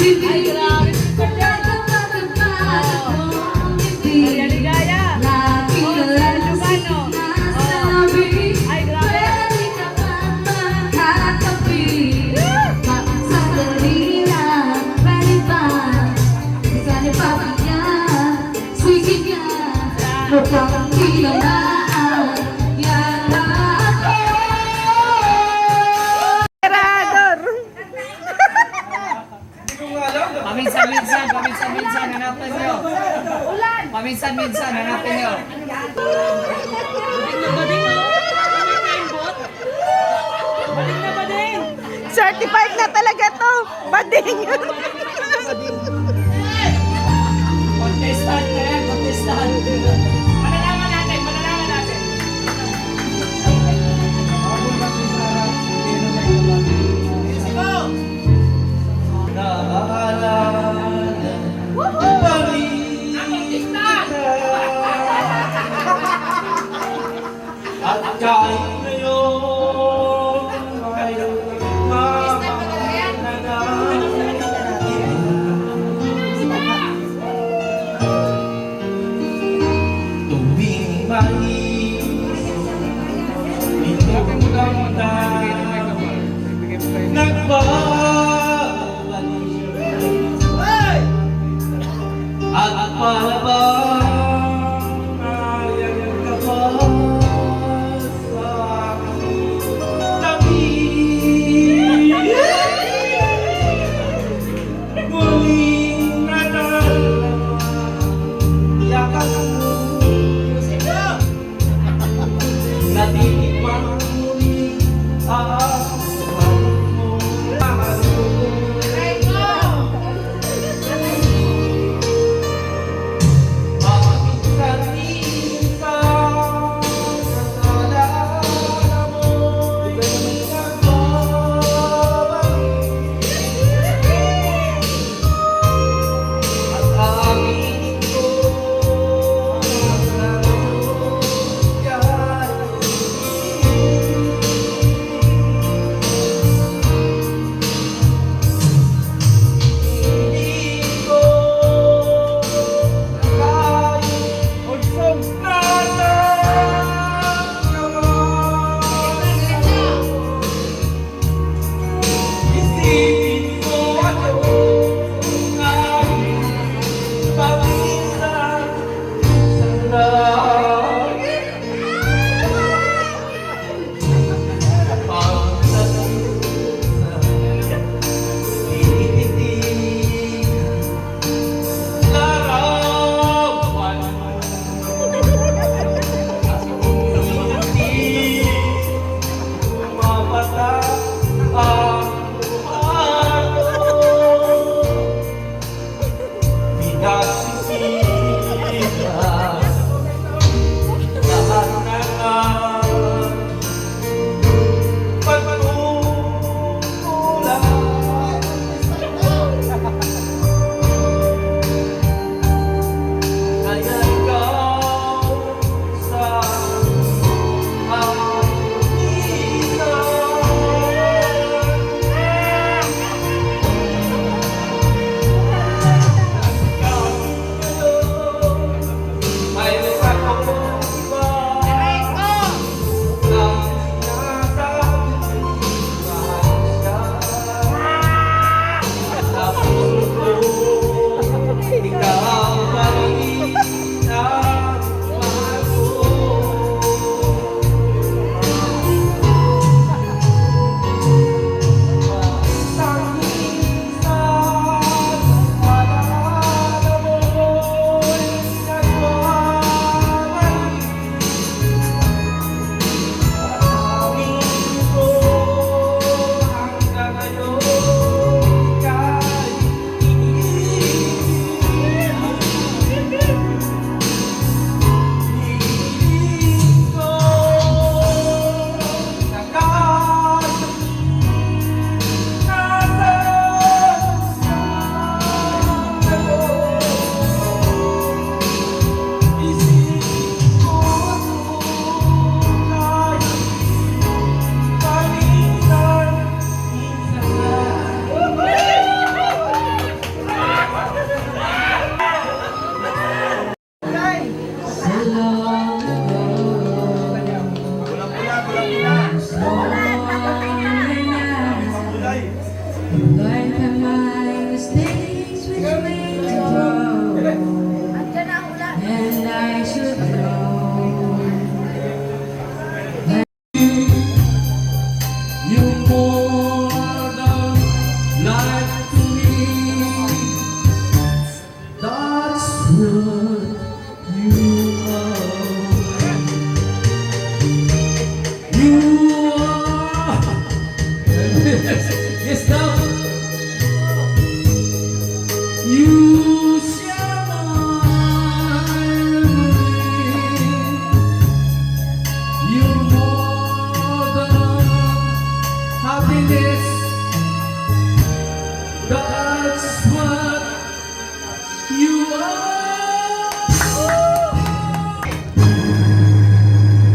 Ay, grabe. Maria Ligaya. Lugano. Ay, grabe. Mukhang kinalaan yan ako. Paminsan-minsan, hanapin nyo. Paminsan-minsan, hanapin nyo. Certified na talaga to. Bading. Contestant na yan, contestant. Malalaman natin, malalaman natin. At kahit ngayon ay mamananahin,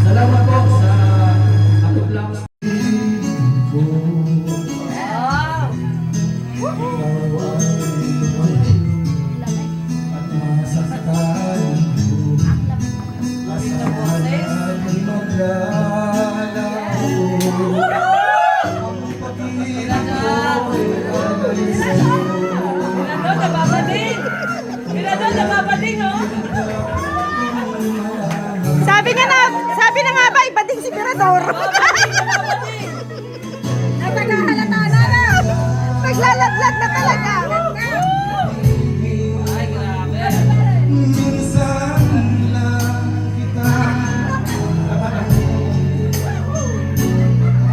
Salamat po sa ato lang. Pinadol, nababading. Pinadol, nababading, oh. Sabi na nga ba, iba ding si Mirador. Nagkakahalata na. Naglalaglag na talaga. Ay, grabe.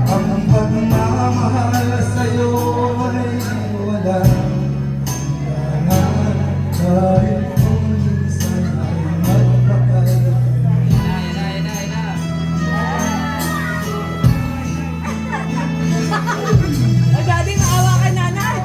Ang pagmamahal sa'yo ay wala kailangan dahil kung minsan ay magpakay. Ay, daddy, maawa kay nanay.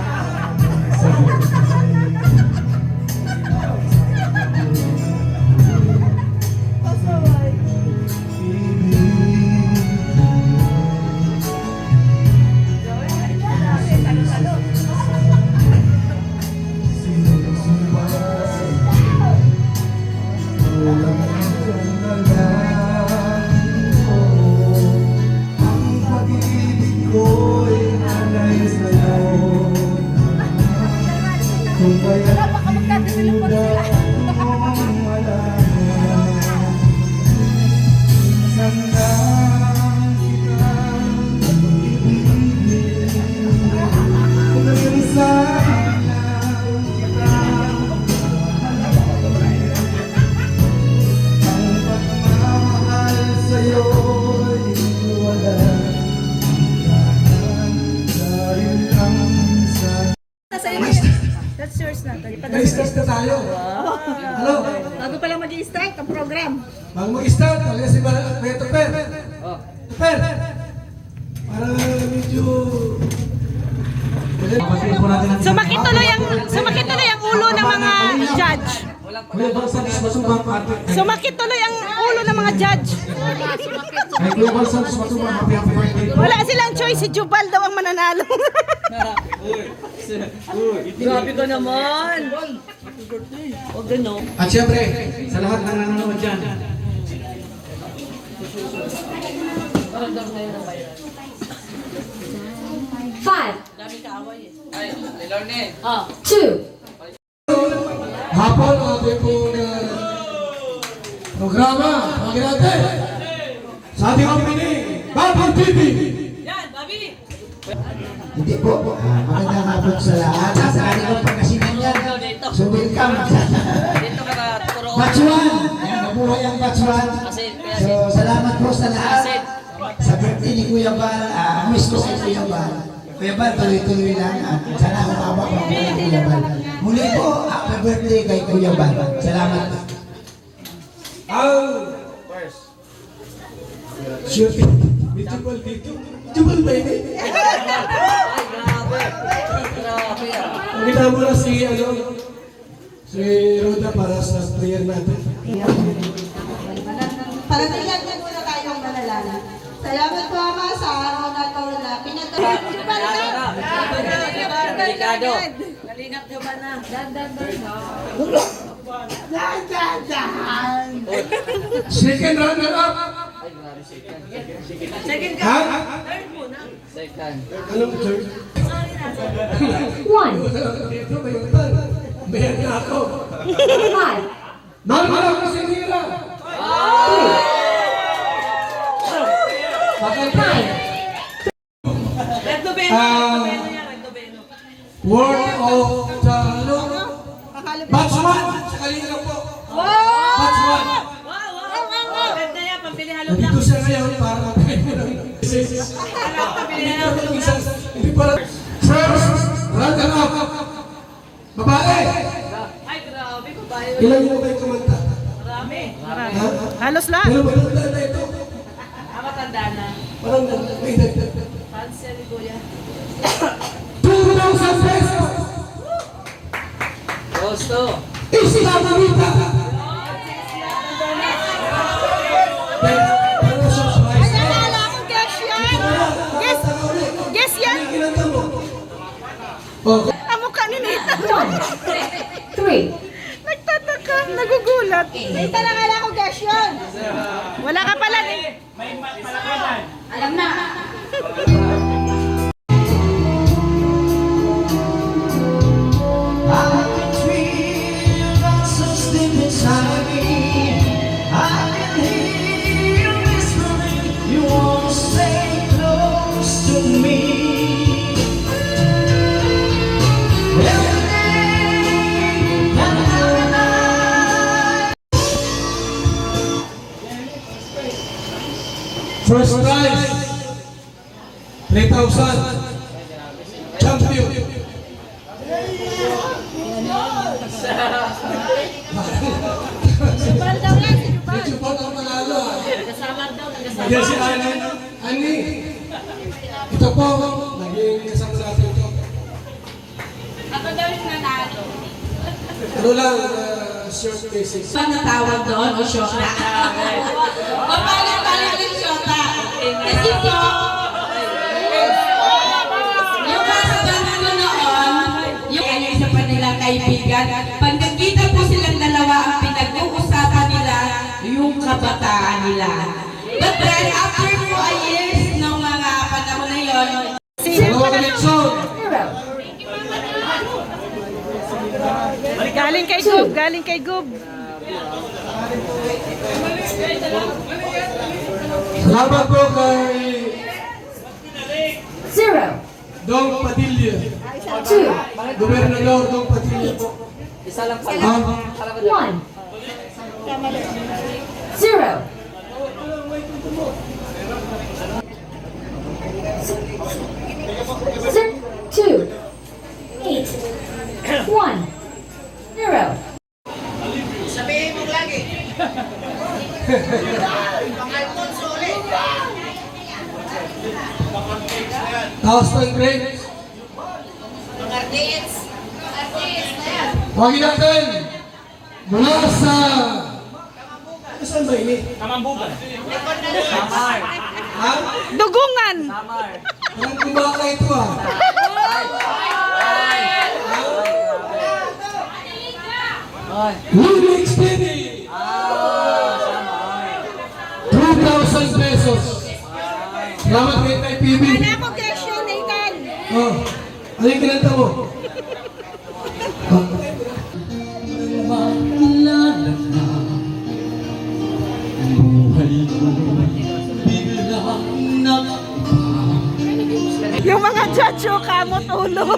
Kung kaya wala sandang kita kung nagsasabi lang kita ang pagmamahal sa'yo'y wala dahil ang minsan. That's yours na. Nag-start na tayo. Hello? Bago pa lang mag-i-start ang program. Bago mag-start, talaga si Kuya Tuper. Tuper! Para medyo... Sumakit tuloy ang ulo ng mga judge. Kuya Balsans, masubang ate. Sumakit tuloy ang ulo ng mga judge. Ay, Kuya Balsans, masubang happy birthday. Wala silang choice, si Jubal daw ang mananalo. Grabe ka naman. Huwag gano'n. At syempre, sa lahat ng nanonood dyan, Five, Daming kaaway eh. two, hapon ang ating pong programa. Pagin natin sa ating company, Babang TV. Yan, Bobby. Hindi po. Magandang hapon sa lahat. Sa ating kong pagkasinan yan. So welcome. Dito ka na, turo. Batsuan. Mabuhay ang Batsuan. So salamat po sa lahat. Sa birthday ni Kuya Bal. Miss ko si Kuya Bal. Kuya Bal, tuloy-tuloy lang. At sana umabak mo kay Kuya Bal. Muli po, happy birthday kay Kuya Bal. Salamat po. Sure. May Jubal dito. Jubal ba ini? Ay, grabe. Grabe ah. Pakita mo na si Roda para sa prayer natin. Panatilihan niya muna tayong manalangin. Salamat po Ama sa araw na ito na pinagdala. Delikado. Kalingap nyo ba na? Second runner-up. Second ka. Ha? Third muna. Anong third? One, Ito ba yung third? Bayan na ako. five, Normal ako si Nira. nine, Recto Beno. Recto Beno yan. Recto Beno. Word of the Batch 1. Sa kanina po. Batch 1. Wow, wow. Ganda yan. Pambili halong lang. Nandito siya ngayon para mapagay mo ng Pambili halong lang. Hindi para first runner-up. Babae. Ay, grabe. Babae. Ilan mo ba yung kumanta? Marami. Ha? Halos lahat. Pero maganda na ito. Matanda na. Parang may dagdag. Pansel ni Kuya. 2,000 pesos. Gusto. Isla Bonita. Pero surprise. Ay, akala ko guess yan. Guess yan. Kinanta mo. Oh, Ang mukha ni Nathan. 3. Nagtataka, nagugulat. Nathan, akala ko guess yun. Wala ka pala. May malakasan. Alam na. I can feel that so deep inside me. I can hear you whispering. You want to stay close to me. Every day, and night. first prize. 3,000. Champion. Medyo po ang panalo. Kasama daw, nagkasama. Hindi si Ani. Ito po, naging kasama natin ito. Ako daw yung nanalo. Ano lang, short cases. Ba natawag doon o syota? Papalit-palit yung syota. Kasi po, yung husband ko noon, yung ano isa pa nilang kaibigan, pag nagkita po silang dalawa, ang pinag-uusapan nila, yung kabataan nila. But then, after 4 years, ng mga panahon na yun, Dalawang eleksyon. Galing kay Gub, galing kay Gub. Salamat po kay 0. Dong Padilla. 2. Gobernador Dong Padilla po. Isa lang pala. 1. 0. 2. 8. 1. 0. Taos ng grades. Tawagin natin mula sa... Saan ba ini? Kamambugan. Samar. Ha? Dugungan. Walang kumaka ito ah. Ludwig Steady. 2,000 pesos. Salamat kay Tay PB. Wala ko guess yun, Nathan. Oh, ano yung kinanta mo? Yung mga judge, oh, kamot ulo.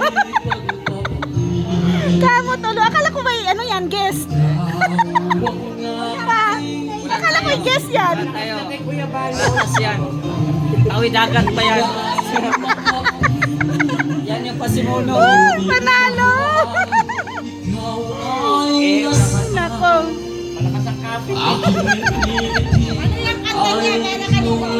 Kamot ulo. Akala ko may ano yan, guess. Diba? Akala ko yung guess yan. Batas yan. Tawid dagat pa yan. Yan yung pasimuno. Panalo! Nako. Malakas ang kapit. ano yung kanta niya? Meron kanina.